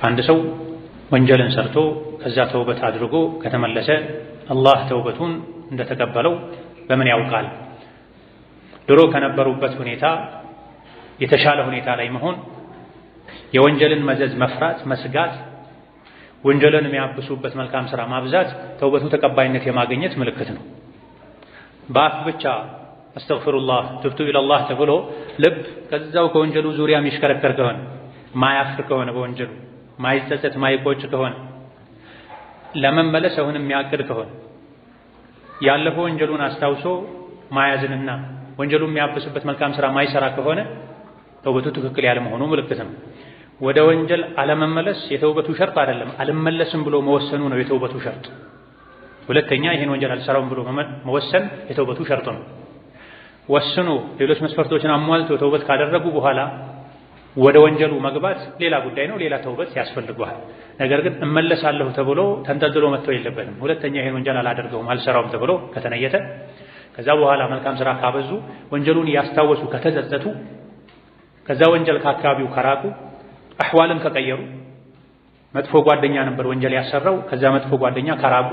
አንድ ሰው ወንጀልን ሰርቶ ከዛ ተውበት አድርጎ ከተመለሰ አላህ ተውበቱን እንደተቀበለው በምን ያውቃል? ድሮ ከነበሩበት ሁኔታ የተሻለ ሁኔታ ላይ መሆን፣ የወንጀልን መዘዝ መፍራት መስጋት፣ ወንጀልን የሚያብሱበት መልካም ሥራ ማብዛት ተውበቱ ተቀባይነት የማግኘት ምልክት ነው። በአፍ ብቻ አስተግፊሩላህ ቱብቱ ኢለላህ ተብሎ ልብ ከዛው ከወንጀሉ ዙሪያ የሚሽከረከር ከሆነ ማያፍር ከሆነ በወንጀሉ ማይጸጸት ማይቆጭ ከሆነ ለመመለስ አሁን የሚያቅድ ከሆነ ያለፈው ወንጀሉን አስታውሶ ማያዝንና ወንጀሉ የሚያብስበት መልካም ሥራ ማይሰራ ከሆነ ተውበቱ ትክክል ያለ መሆኑ ምልክት ነው። ወደ ወንጀል አለመመለስ የተውበቱ ሸርጥ አይደለም፣ አልመለስም ብሎ መወሰኑ ነው የተውበቱ ሸርጥ። ሁለተኛ ይህን ወንጀል አልሰራውም ብሎ መወሰን የተውበቱ ሸርጥ ነው። ወስኖ ሌሎች መስፈርቶችን አሟልቶ ተውበት ካደረጉ በኋላ ወደ ወንጀሉ መግባት ሌላ ጉዳይ ነው፣ ሌላ ተውበት ያስፈልገዋል። ነገር ግን እመለሳለሁ ተብሎ ተንጠልጥሎ መተው የለበትም። ሁለተኛ ይህን ወንጀል አላደርገውም አልሰራውም ተብሎ ከተነየተ ከዛ በኋላ መልካም ሥራ ካበዙ ወንጀሉን ያስታወሱ ከተጸጸቱ ከዛ ወንጀል ከአካባቢው ከራቁ አህዋልን ከቀየሩ መጥፎ ጓደኛ ነበር ወንጀል ያሰራው ከዛ መጥፎ ጓደኛ ከራቁ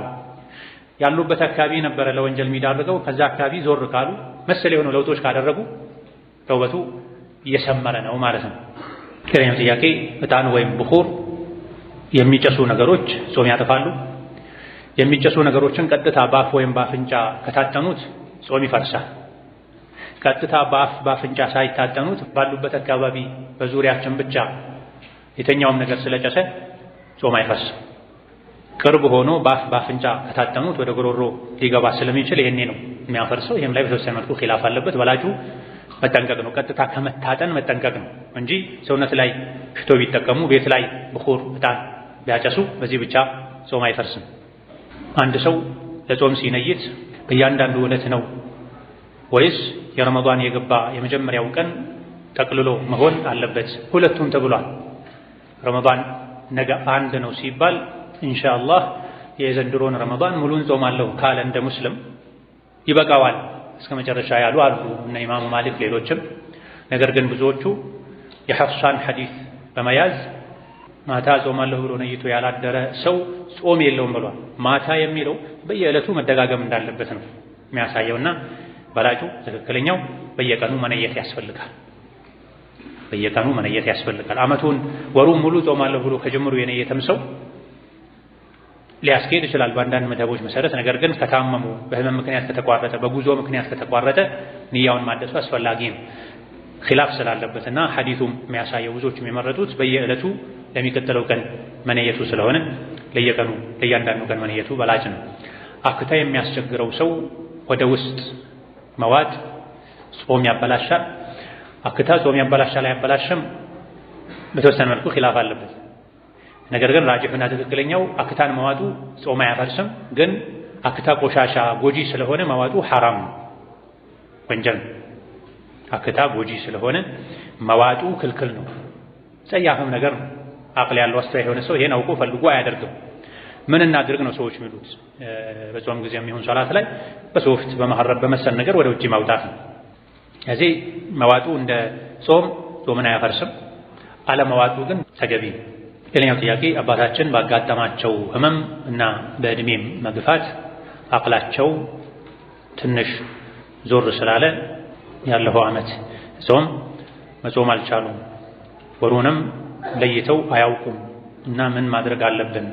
ያሉበት አካባቢ ነበረ ለወንጀል የሚዳርገው ከዛ አካባቢ ዞር ካሉ መሰል የሆኑ ለውጦች ካደረጉ ተውበቱ እየሰመረ ነው ማለት ነው። ከሌላም ጥያቄ ዕጣን ወይም ብኹር የሚጨሱ ነገሮች ጾም ያጠፋሉ? የሚጨሱ ነገሮችን ቀጥታ በአፍ ወይም በአፍንጫ ከታጠኑት ጾም ይፈርሳል። ቀጥታ በአፍ በአፍንጫ ሳይታጠኑት ባሉበት አካባቢ በዙሪያችን ብቻ የተኛውም ነገር ስለጨሰ ጾም አይፈርስም። ቅርብ ሆኖ በአፍ በአፍንጫ ከታጠኑት ወደ ጉሮሮ ሊገባ ስለሚችል ይሄኔ ነው የሚያፈርሰው። ይሄም ላይ በተወሰነ መልኩ ኺላፍ አለበት። ወላጁ መጠንቀቅ ነው፣ ቀጥታ ከመታጠን መጠንቀቅ ነው እንጂ ሰውነት ላይ ሽቶ ቢጠቀሙ ቤት ላይ ብኹር ዕጣን ቢያጨሱ በዚህ ብቻ ጾም አይፈርስም። አንድ ሰው ለጾም ሲነይት በእያንዳንዱ ዕለት ነው ወይስ የረመዳን የገባ የመጀመሪያው ቀን ጠቅልሎ መሆን አለበት? ሁለቱም ተብሏል። ረመዳን ነገ አንድ ነው ሲባል ኢንሻአላህ የዘንድሮን ረመዳን ሙሉን ጾማለሁ ካለ እንደ ሙስሊም ይበቃዋል እስከ መጨረሻ ያሉ አሉ እና ኢማሙ ማሊክ ሌሎችም። ነገር ግን ብዙዎቹ የሐፍሳን ሐዲስ በመያዝ ማታ ጾማለሁ ብሎ ነይቶ ያላደረ ሰው ጾም የለውም ብሏል። ማታ የሚለው በየዕለቱ መደጋገም እንዳለበት ነው የሚያሳየውና በላጩ ትክክለኛው በየቀኑ መነየት ያስፈልጋል። በየቀኑ መነየት ያስፈልጋል። ዓመቱን ወሩን ሙሉ ጾማለሁ ብሎ ከጀምሩ የነየተም ሰው ሊያስኬድ ይችላል በአንዳንድ መደቦች መሰረት። ነገር ግን ከታመሙ በህመም ምክንያት ከተቋረጠ በጉዞ ምክንያት ከተቋረጠ ንያውን ማደሱ አስፈላጊ ነው። ኺላፍ ስላለበትና ሐዲሱም የሚያሳየው ብዙዎቹም የመረጡት በየዕለቱ ለሚቀጥለው ቀን መነየቱ ስለሆነ ለየቀኑ ለእያንዳንዱ ቀን መነየቱ በላጭ ነው። አክታ የሚያስቸግረው ሰው ወደ ውስጥ መዋጥ ጾም ያበላሻል። አክታ ጾም ያበላሻል አያበላሽም በተወሰነ መልኩ ኺላፍ አለበት። ነገር ግን ራጅሕና ትክክለኛው አክታን መዋጡ ጾም አያፈርስም። ግን አክታ ቆሻሻ ጎጂ ስለሆነ መዋጡ ሐራም ወንጀል። አክታ ጎጂ ስለሆነ መዋጡ ክልክል ነው። ጸያፍም ነገር ነው። አቅል ያለው አስተዋይ የሆነ ሰው ይሄን አውቆ ፈልጎ አያደርግም። ምን እናድርግ ነው ሰዎች የሚሉት? በጾም ጊዜ የሚሆን ሶላት ላይ በሶፍት በመሐረብ በመሰል ነገር ወደ ውጪ ማውጣት ነው። እዚህ መዋጡ እንደ ጾምን አያፈርስም። አለመዋጡ ግን ተገቢ ነው። ሌላኛው ጥያቄ አባታችን ባጋጠማቸው ህመም እና በእድሜም መግፋት አቅላቸው ትንሽ ዞር ስላለ ያለፈው ዓመት መጾም አልቻሉም። ወሩንም ለይተው አያውቁም እና ምን ማድረግ አለብን?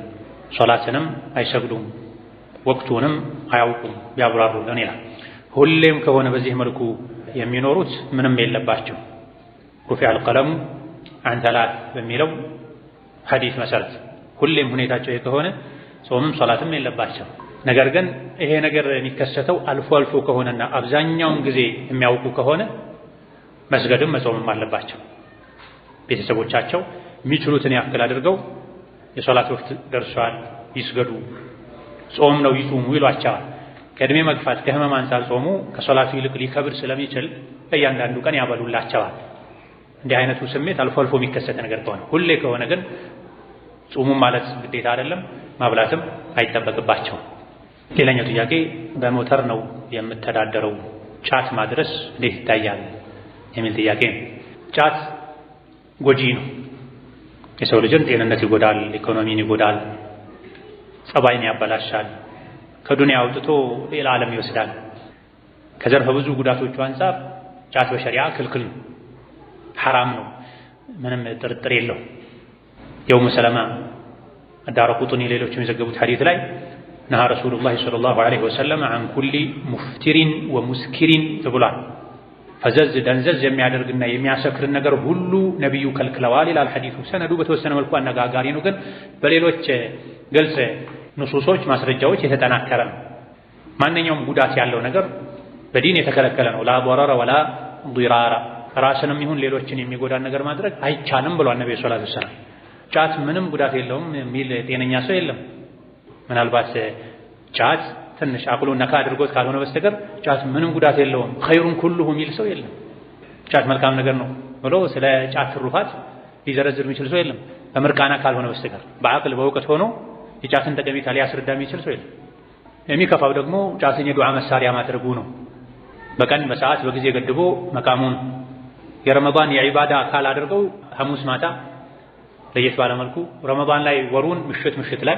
ሶላትንም አይሰግዱም፣ ወቅቱንም አያውቁም ቢያብራሩልን ይላል። ሁሌም ከሆነ በዚህ መልኩ የሚኖሩት ምንም የለባቸው። ሩፊዐል ቀለሙ ዐን ሰላስ በሚለው ሐዲስ መሰረት ሁሌም ሁኔታቸው ከሆነ ጾምም ሶላትም የለባቸው። ነገር ግን ይሄ ነገር የሚከሰተው አልፎ አልፎ ከሆነና አብዛኛውን ጊዜ የሚያውቁ ከሆነ መስገድም መጾምም አለባቸው። ቤተሰቦቻቸው የሚችሉትን ያክል አድርገው የሶላት ወቅት ደርሷል ይስገዱ፣ ጾም ነው ይጹሙ ይሏቸዋል። ከእድሜ መግፋት ከህመም አንፃር ጾሙ ከሶላቱ ይልቅ ሊከብር ስለሚችል በእያንዳንዱ ቀን ያበሉላቸዋል። እንዲህ አይነቱ ስሜት አልፎ አልፎ የሚከሰት ነገር ከሆነ፣ ሁሌ ከሆነ ግን ጾሙም ማለት ግዴታ አይደለም፣ ማብላትም አይጠበቅባቸውም። ሌላኛው ጥያቄ በሞተር ነው የምተዳደረው፣ ጫት ማድረስ እንዴት ይታያል የሚል ጥያቄ ነው። ጫት ጎጂ ነው። የሰው ልጅን ጤንነት ይጎዳል፣ ኢኮኖሚን ይጎዳል፣ ጸባይን ያበላሻል፣ ከዱንያ አውጥቶ ሌላ ዓለም ይወስዳል። ከዘርፈ ብዙ ጉዳቶቹ አንፃር ጫት በሸሪዓ ክልክል ነው፣ ሐራም ነው፣ ምንም ጥርጥር የለው። የኡሙ ሰለማ አዳረቁጥኒ ሌሎችም የዘገቡት ሐዲስ ላይ ነሃ ረሱሉላህ ሰለላሁ ዐለይሂ ወሰለም አን ኩሊ ሙፍቲሪን ወሙስኪሪን ተብሏል። ፈዘዝ ደንዘዝ የሚያደርግና የሚያሰክርን ነገር ሁሉ ነቢዩ ከልክለዋል ይላል ሐዲሱ። ሰነዱ በተወሰነ መልኩ አነጋጋሪ ነው፣ ግን በሌሎች ግልጽ ንሱሶች ማስረጃዎች የተጠናከረ ነው። ማንኛውም ጉዳት ያለው ነገር በዲን የተከለከለ ነው። ላ ضرر ولا ضرار ራስንም ይሁን ሌሎችን የሚጎዳን ነገር ማድረግ አይቻልም ብሏል ነብዩ ሰለላሁ ዐለይሂ ወሰለም። ጫት ምንም ጉዳት የለውም የሚል ጤነኛ ሰው የለም። ምናልባት ጫት ትንሽ አቅሉን ነካ አድርጎት ካልሆነ በስተቀር ጫት ምንም ጉዳት የለውም ኸይሩን ኩሉሁ የሚል ሰው የለም። ጫት መልካም ነገር ነው ብሎ ስለ ጫት ትሩፋት ሊዘረዝር የሚችል ሰው የለም በምርቃና ካልሆነ በስተቀር። በአቅል በእውቀት ሆኖ የጫትን ጠቀሜታ ሊያስረዳ የሚችል ሰው የለም። የሚከፋው ደግሞ ጫትን የዱዓ መሳሪያ ማድረጉ ነው። በቀን በሰዓት በጊዜ ገድቦ መቃሙን የረመዳን የዒባዳ አካል አድርገው ሐሙስ ማታ ለየት ባለ መልኩ ረመዳን ላይ ወሩን ምሽት ላይ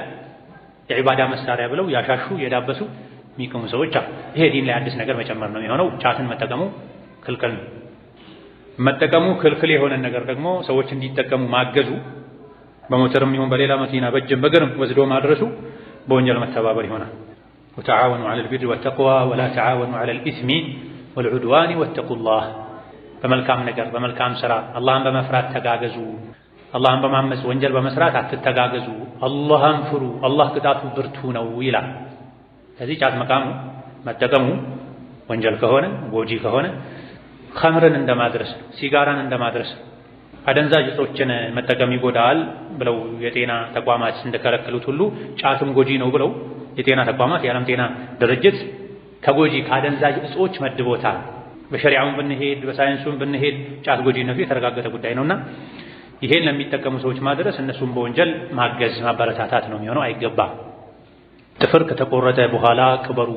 የዒባዳ መሳሪያ ብለው ያሻሹ የዳበሱ የሚቀሙ ሰዎች አሉ። ይሄ ዲን ላይ አዲስ ነገር መጨመር ነው የሆነው። ጫትን መጠቀሙ ክልክል ነው። መጠቀሙ ክልክል የሆነ ነገር ደግሞ ሰዎች እንዲጠቀሙ ማገዙ፣ በሞተርም ይሁን በሌላ መኪና በእጅም በእግርም ወስዶ ማድረሱ በወንጀል መተባበር ይሆናል። ወተዓወኑ ዐለል ቢሪ ወተቅዋ ወላ ተዓወኑ ዐለል ኢስሚ ወልዑድዋኒ ወተቁላህ። በመልካም ነገር በመልካም ሥራ አላህን በመፍራት ተጋገዙ። አላህን በማመፅ ወንጀል በመስራት አትተጋገዙ። አላህን ፍሩ፣ አላህ ቅጣቱ ብርቱ ነው ይላል። ስለዚህ ጫት መቃሙ መጠቀሙ ወንጀል ከሆነ ጎጂ ከሆነ ኸምርን እንደማድረስ ነው፣ ሲጋራን እንደማድረስ ነው። አደንዛዥ እጾችን መጠቀም ይጎዳል ብለው የጤና ተቋማት እንደከለከሉት ሁሉ ጫትም ጎጂ ነው ብለው የጤና ተቋማት የዓለም ጤና ድርጅት ከጎጂ ከአደንዛዥ እጾች መድቦታል። በሸሪዓውን ብንሄድ በሳይንሱም ብንሄድ ጫት ጎጂነቱ የተረጋገጠ ጉዳይ ነውና ይሄን ለሚጠቀሙ ሰዎች ማድረስ እነሱም በወንጀል ማገዝ ማበረታታት ነው የሚሆነው። አይገባም። ጥፍር ከተቆረጠ በኋላ ቅበሩ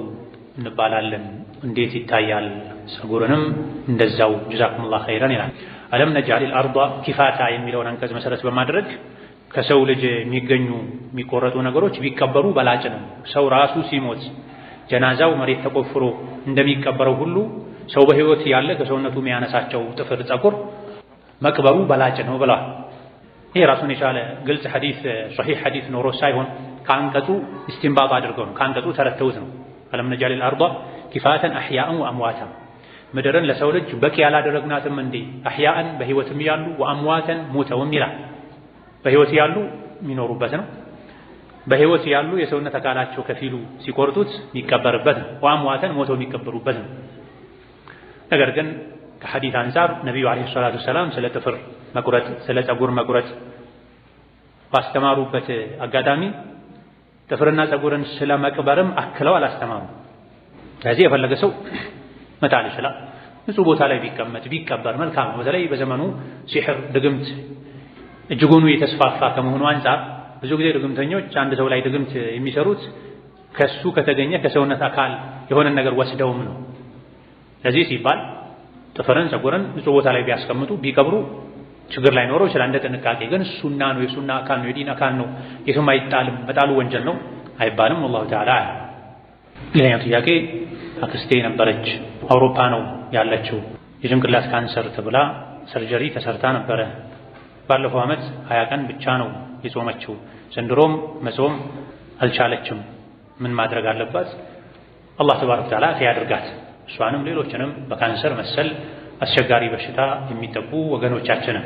እንባላለን፣ እንዴት ይታያል? ፀጉርንም እንደዛው ጀዛኩሙላህ ኸይረን ይላል። አለም ነጅዐሊል አርዷ ኪፋታ የሚለውን አንቀጽ መሰረት በማድረግ ከሰው ልጅ የሚገኙ የሚቆረጡ ነገሮች ቢቀበሩ በላጭ ነው። ሰው ራሱ ሲሞት ጀናዛው መሬት ተቆፍሮ እንደሚቀበረው ሁሉ ሰው በህይወት ያለ ከሰውነቱ የሚያነሳቸው ጥፍር፣ ፀጉር መቅበሩ በላጭ ነው ብለዋል። ይሄ ራሱን የቻለ ግልጽ ሐዲስ ሶሒህ ሐዲስ ኖሮ ሳይሆን ከአንቀጹ ኢስቲንባጥ አድርገው ነው፣ ከአንቀጹ ተረተውት ነው። አለም ነጅዐሊል አርዷ ኪፋተን አሕያእን ወአምዋታ፣ ምድርን ለሰው ልጅ በቂ ያላደረግናትም እንዴ? አሕያእን በህይወትም ያሉ ወአምዋተን ሞተውም ይላል። በህይወት ያሉ የሚኖሩበት ነው። በህይወት ያሉ የሰውነት አካላቸው ከፊሉ ሲቆርጡት የሚቀበርበት ነው። ወአምዋተን ሞተው የሚቀበሩበት ነው። ነገር ግን ከሐዲስ አንፃር ነቢዩ ዓለይሂ ሰላቱ ወሰላም ስለ ጥፍር መቁረጥ ስለ ፀጉር መቁረጥ ባስተማሩበት አጋጣሚ ጥፍርና ፀጉርን ስለ መቅበርም አክለው አላስተማሩም። ስለዚህ የፈለገ ሰው መጣል ይችላል። ንጹህ ቦታ ላይ ቢቀመጥ ቢቀበር መልካም ነው። በተለይ በዘመኑ ሲሕር ድግምት እጅጉኑ የተስፋፋ ከመሆኑ አንፃር ብዙ ጊዜ ድግምተኞች አንድ ሰው ላይ ድግምት የሚሰሩት ከሱ ከተገኘ ከሰውነት አካል የሆነ ነገር ወስደውም ነው። ለዚህ ሲባል ጥፍርን ፀጉርን ንጹህ ቦታ ላይ ቢያስቀምጡ ቢቀብሩ ችግር ላይ ኖረው ይችላል። እንደ ጥንቃቄ ግን ሱና ነው፣ የሱና አካል ነው፣ የዲን አካል ነው፣ የትም አይጣልም፣ መጣሉ ወንጀል ነው አይባልም። ወላሁ ተዓላ አዕለም። ሌላኛው ጥያቄ አክስቴ ነበረች፣ አውሮፓ ነው ያለችው። የጭንቅላት ካንሰር ተብላ ሰርጀሪ ተሰርታ ነበረ። ባለፈው ዓመት 20 ቀን ብቻ ነው የጾመችው። ዘንድሮም መጾም አልቻለችም። ምን ማድረግ አለባት? አላህ ተባረከ ወተዓላ ያድርጋት። እሷንም ሌሎችንም በካንሰር መሰል አስቸጋሪ በሽታ የሚጠቁ ወገኖቻችንን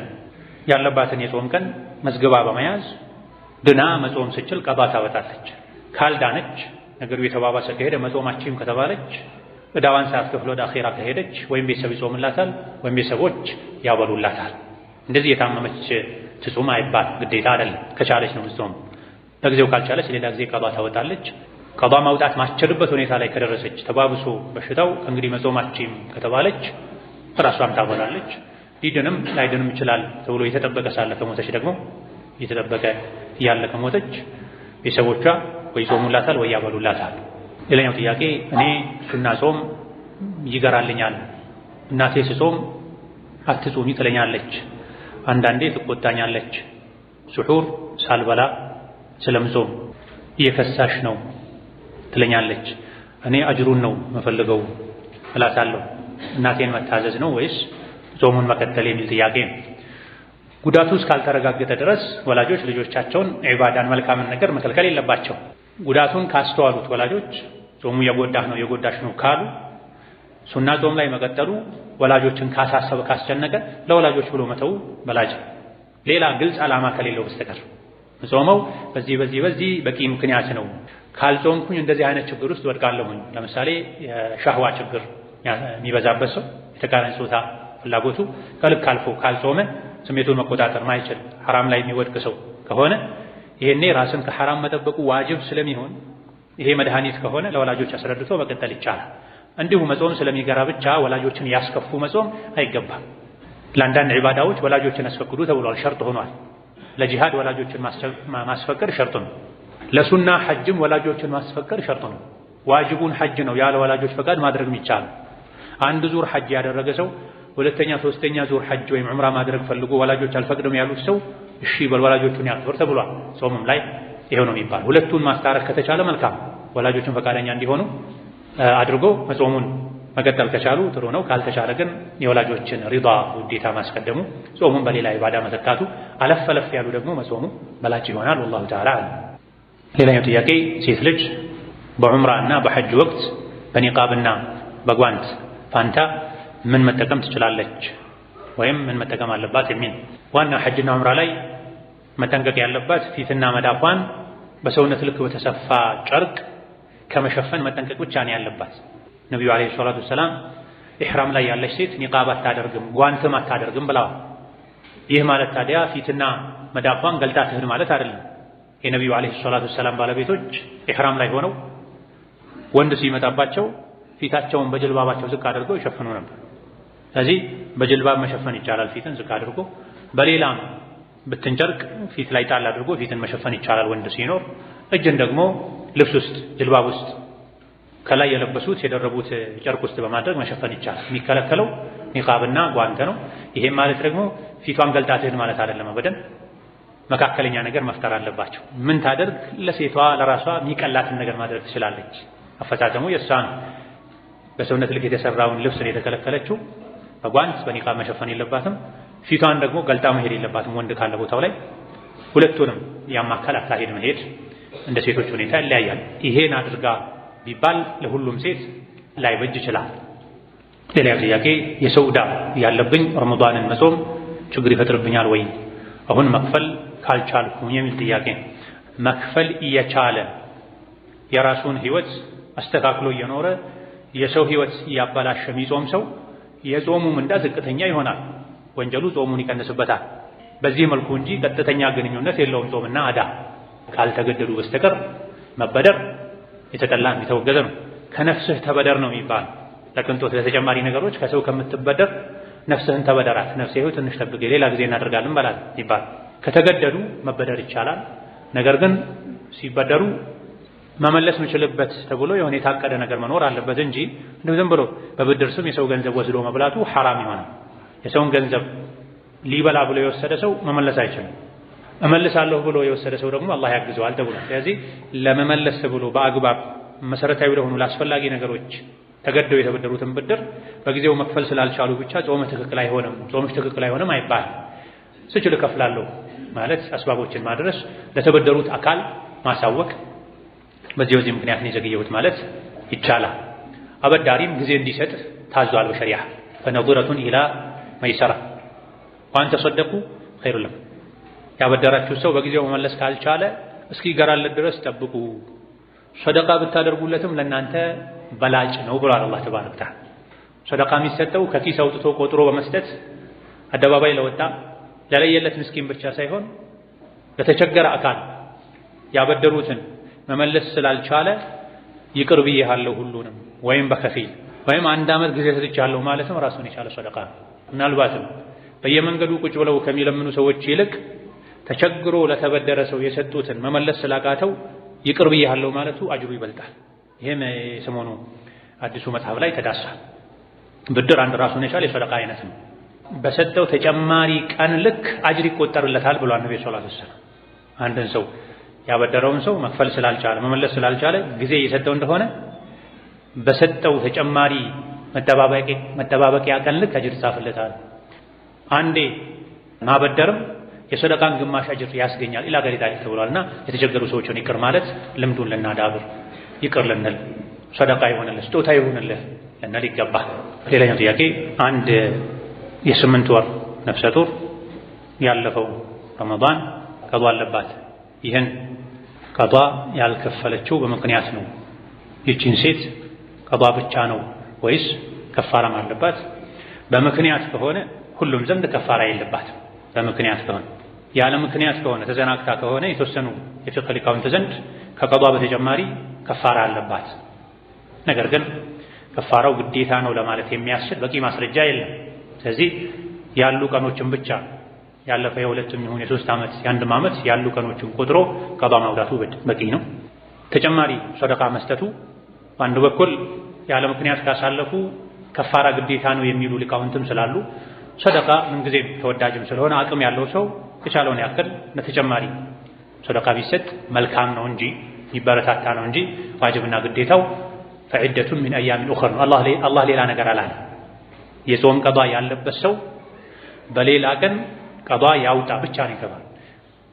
ያለባትን የጾም ቀን መዝገባ በመያዝ ድና መጾም ስችል ቀባ ታወጣለች። ካልዳነች ነገሩ የተባባሰ ከሄደ መጾማችም ከተባለች ዕዳዋን ሳትከፍል ወደ አኼራ ከሄደች ወይም ቤተሰብ ይጾምላታል ወይም ቤተሰቦች ያበሉላታል። እንደዚህ የታመመች ትጹም አይባል፣ ግዴታ አይደለም። ከቻለች ነው ትጾም። ለጊዜው ካልቻለች ሌላ ጊዜ ቀባ ታወጣለች። ቀባ ማውጣት ማስቸልበት ሁኔታ ላይ ከደረሰች ተባብሶ በሽታው ከእንግዲህ መጾማችም ከተባለች ራሷም ታበላለች። ሊድንም ላይድንም ይችላል ተብሎ የተጠበቀ ሳለ ከሞተች ደግሞ የተጠበቀ ያለ ከሞተች ቤተሰቦቿ ወይ ጾሙላታል ወይ ያበሉላታል። ሌላኛው ጥያቄ እኔ ሱና ጾም ይገራልኛል፣ እናቴ ስጾም አትጾሚ ትለኛለች፣ አንዳንዴ ትቆጣኛለች። ስሑር ሳልበላ ስለምጾም እየከሳሽ ነው ትለኛለች። እኔ አጅሩን ነው መፈልገው እላታለሁ። እናቴን መታዘዝ ነው ወይስ ጾሙን መከተል የሚል ጥያቄ ነው። ጉዳቱ እስካልተረጋገጠ ድረስ ወላጆች ልጆቻቸውን ዒባዳን መልካምን ነገር መከልከል የለባቸው። ጉዳቱን ካስተዋሉት ወላጆች ጾሙ የጎዳሽ ነው ካሉ ሱና ጾም ላይ መቀጠሉ ወላጆችን ካሳሰበ ካስጨነቀ ለወላጆች ብሎ መተው በላጭ፣ ሌላ ግልጽ ዓላማ ከሌለው በስተቀር ጾመው በዚህ በቂ ምክንያት ነው ካልጾምኩኝ እንደዚህ አይነት ችግር ውስጥ ወድቃለሁኝ። ለምሳሌ የሻህዋ ችግር የሚበዛበት ሰው የተቃራኒ ጾታ ፍላጎቱ ከልክ አልፎ ካልጾመ ስሜቱን መቆጣጠር ማይችል ሐራም ላይ የሚወድቅ ሰው ከሆነ ይሄኔ ራስን ከሐራም መጠበቁ ዋጅብ ስለሚሆን ይሄ መድኃኒት ከሆነ ለወላጆች አስረድቶ መቀጠል ይቻላል። እንዲሁ መጾም ስለሚገራ ብቻ ወላጆችን ያስከፉ መጾም አይገባም። ለአንዳንድ ዒባዳዎች ወላጆችን አስፈቅዱ ተብሏል፣ ሸርጥ ሆኗል። ለጂሃድ ወላጆችን ማስፈቀድ ሸርጥ ነው። ለሱና ሐጅም ወላጆችን ማስፈቀድ ሸርጥ ነው። ዋጅቡን ሐጅ ነው ያለ ወላጆች ፈቃድ ማድረግ የሚቻለው። አንድ ዙር ሐጅ ያደረገ ሰው ሁለተኛ ሶስተኛ ዙር ሐጅ ወይም ዑምራ ማድረግ ፈልጎ ወላጆች አልፈቅድም ያሉት ሰው እሺ በል ወላጆቹን ያክብር ተብሏል። ጾምም ላይ ይሄው ነው የሚባል። ሁለቱን ማስታረቅ ከተቻለ መልካም፣ ወላጆችን ፈቃደኛ እንዲሆኑ አድርጎ መጾሙን መቀጠል ከቻሉ ጥሩ ነው። ካልተቻለ ግን የወላጆችን ሪዳ ውዴታ ማስቀደሙ ጾሙን በሌላ ኢባዳ መተካቱ አለፍ ያሉ ደግሞ መጾሙ በላጭ ይሆናል። ወላሁ ተዓላ አለም። ሌላኛው ጥያቄ ሴት ልጅ በዑምራ እና በሐጅ ወቅት በኒቃብና በጓንት ፋንታ ምን መጠቀም ትችላለች ወይም ምን መጠቀም አለባት የሚል። ዋና ሐጅና ዑምራ ላይ መጠንቀቅ ያለባት ፊትና መዳፏን በሰውነት ልክ በተሰፋ ጨርቅ ከመሸፈን መጠንቀቅ ብቻ ነው ያለባት። ነቢዩ ዓለይሂ ሰላቱ ወሰላም ኢሕራም ላይ ያለች ሴት ኒቃብ አታደርግም ጓንትም አታደርግም ብለዋል። ይህ ማለት ታዲያ ፊትና መዳፏን ገልጣ ትሂድ ማለት አይደለም። የነቢዩ ዓለይሂ ሰላቱ ወሰላም ባለቤቶች ኢሕራም ላይ ሆነው ወንድ ሲመጣባቸው ፊታቸውን በጅልባባቸው ዝቅ አድርገው ይሸፍኑ ነበር። ስለዚህ በጅልባብ መሸፈን ይቻላል፣ ፊትን ዝቅ አድርጎ። በሌላም ብትንጨርቅ ፊት ላይ ጣል አድርጎ ፊትን መሸፈን ይቻላል ወንድ ሲኖር። እጅን ደግሞ ልብስ ውስጥ ጅልባብ ውስጥ ከላይ የለበሱት የደረቡት ጨርቅ ውስጥ በማድረግ መሸፈን ይቻላል። የሚከለከለው ኒቃብና ጓንት ነው። ይሄም ማለት ደግሞ ፊቷን ገልጣ ትሂድ ማለት አይደለም። አበደን መካከለኛ ነገር መፍጠር አለባቸው። ምን ታደርግ? ለሴቷ ለራሷ የሚቀላትን ነገር ማድረግ ትችላለች። አፈጻጸሙ የእሷን በሰውነት ልክ የተሰራውን ልብስ ነው የተከለከለችው። በጓንት በኒቃብ መሸፈን የለባትም። ፊቷን ደግሞ ገልጣ መሄድ የለባትም ወንድ ካለ ቦታው ላይ። ሁለቱንም ያማከል አካሄድ መሄድ እንደ ሴቶች ሁኔታ ይለያያል። ይሄን አድርጋ ቢባል ለሁሉም ሴት ላይበጅ ይችላል። ሌላው ጥያቄ የሰው ዕዳ ያለብኝ ረመዳንን መጾም ችግር ይፈጥርብኛል ወይ አሁን መክፈል ካልቻልኩኝ የሚል ጥያቄ። መክፈል እየቻለ የራሱን ህይወት አስተካክሎ እየኖረ የሰው ህይወት እያበላሸ የሚጾም ሰው የጾሙ ምንዳ ዝቅተኛ ይሆናል፣ ወንጀሉ ጾሙን ይቀንስበታል። በዚህ መልኩ እንጂ ቀጥተኛ ግንኙነት የለውም ጾምና ዕዳ። ካልተገደዱ በስተቀር መበደር የተጠላ የተወገዘ ነው። ከነፍስህ ተበደር ነው የሚባል። ለቅንጦት ለተጨማሪ ነገሮች ከሰው ከምትበደር ነፍስህን ተበደራት። ነፍሴ ሆይ ትንሽ ጠብቄ ሌላ ጊዜ እናደርጋለን በላት ይባል። ከተገደዱ መበደር ይቻላል። ነገር ግን ሲበደሩ መመለስ ምችልበት ተብሎ የሆነ የታቀደ ነገር መኖር አለበት እንጂ እንደው ዝም ብሎ በብድር ስም የሰው ገንዘብ ወስዶ መብላቱ ሐራም ይሆናል። የሰውን ገንዘብ ሊበላ ብሎ የወሰደ ሰው መመለስ አይችልም። እመልሳለሁ ብሎ የወሰደ ሰው ደግሞ አላህ ያግዘዋል ተብሏል። ስለዚህ ለመመለስ ብሎ በአግባብ መሰረታዊ ለሆኑ ለአስፈላጊ ነገሮች ተገደው የተበደሩትን ብድር በጊዜው መክፈል ስላልቻሉ ብቻ ጾምህ ትክክል አይሆንም፣ ጾምሽ ትክክል አይሆንም አይባልም። ስችል እከፍላለሁ ማለት አስባቦችን ማድረስ፣ ለተበደሩት አካል ማሳወቅ፣ በዚህ ምክንያት ነው የዘገየሁት ማለት ይቻላል። አበዳሪም ጊዜ እንዲሰጥ ታዟል በሸሪዓ። ፈነظረቱን ኢላ መይሰራ ወአን ተሰደቁ ኸይሩን ለኩም። ያበደራችሁ ሰው በጊዜው መመለስ ካልቻለ እስኪገራለት ድረስ ጠብቁ፣ ሰደቃ ብታደርጉለትም ለእናንተ በላጭ ነው ብሏል አላህ ተባረከ ወተዓላ። ሰደቃ የሚሰጠው ከኪስ አውጥቶ ቆጥሮ በመስጠት አደባባይ ለወጣ ለለየለት ምስኪን ብቻ ሳይሆን ለተቸገረ አካል ያበደሩትን መመለስ ስላልቻለ ይቅር ብዬሃለሁ ሁሉንም ወይም በከፊል ወይም አንድ ዓመት ጊዜ ሰጥቻለሁ ማለትም ራሱን የቻለ ሰደቃ። ምናልባትም በየመንገዱ ቁጭ ብለው ከሚለምኑ ሰዎች ይልቅ ተቸግሮ ለተበደረ ሰው የሰጡትን መመለስ ስላቃተው ይቅር ብዬሃለሁ ማለቱ አጅሩ ይበልጣል። ይሄም የሰሞኑ አዲሱ መጽሐፍ ላይ ተዳስሷል። ብድር አንድ ራሱን የቻለ የሰደቃ አይነት ነው። በሰጠው ተጨማሪ ቀን ልክ አጅር ይቆጠርለታል ብሏል ነብዩ ሰለላሁ ዐለይሂ ወሰለም። አንድን ሰው ያበደረውን ሰው መክፈል ስላልቻለ መመለስ ስላልቻለ ጊዜ እየሰጠው እንደሆነ በሰጠው ተጨማሪ መጠባበቂያ ቀን ልክ አጅር ይጻፍለታል። አንዴ ማበደርም የሰደቃን ግማሽ አጅር ያስገኛል ኢላ ገሪ ታሪክ ተብሏልና የተቸገሩ ሰዎችን ይቅር ማለት ልምዱን ልናዳብር ይቅር ልንል ሰደቃ ይሆንልህ ስጦታ ይሆንልህ ልንል ይገባል። ሌላኛው ጥያቄ አንድ የ8 ወር ነፍሰ ጡር ያለፈው ረመዳን ቀዷ አለባት። ይህን ቀዷ ያልከፈለችው በምክንያት ነው። ይህችን ሴት ቀዷ ብቻ ነው ወይስ ከፋራም አለባት? በምክንያት ከሆነ ሁሉም ዘንድ ከፋራ የለባትም። በምክንያት ከሆነ ያለ ምክንያት ከሆነ ተዘናግታ ከሆነ የተወሰኑ የፍቅህ ሊቃውንት ዘንድ ከቀዷ በተጨማሪ ከፋራ አለባት። ነገር ግን ከፋራው ግዴታ ነው ለማለት የሚያስችል በቂ ማስረጃ የለም። ስለዚህ ያሉ ቀኖችን ብቻ ያለፈ የሁለቱም ይሁን የ3 ዓመት የ1 ዓመት ያሉ ቀኖችን ቆጥሮ ቀዷ ማውጣቱ በቂ ነው። ተጨማሪ ሰደቃ መስጠቱ በአንድ በኩል ያለ ምክንያት ካሳለፉ ከፋራ ግዴታ ነው የሚሉ ሊቃውንትም ስላሉ ሰደቃ ምንጊዜም ተወዳጅም ስለሆነ አቅም ያለው ሰው የቻለውን ያክል ለተጨማሪ ሰደቃ ቢሰጥ መልካም ነው እንጂ ይበረታታ ነው እንጂ ዋጅብና ግዴታው ፈዒደቱን ሚን አያሚን ኡኸር ነው። አላህ ሌላ ነገር አላለ። የጾም ቀዷ ያለበት ሰው በሌላ ቀን ቀዷ ያውጣ ብቻ ነው ይገባል።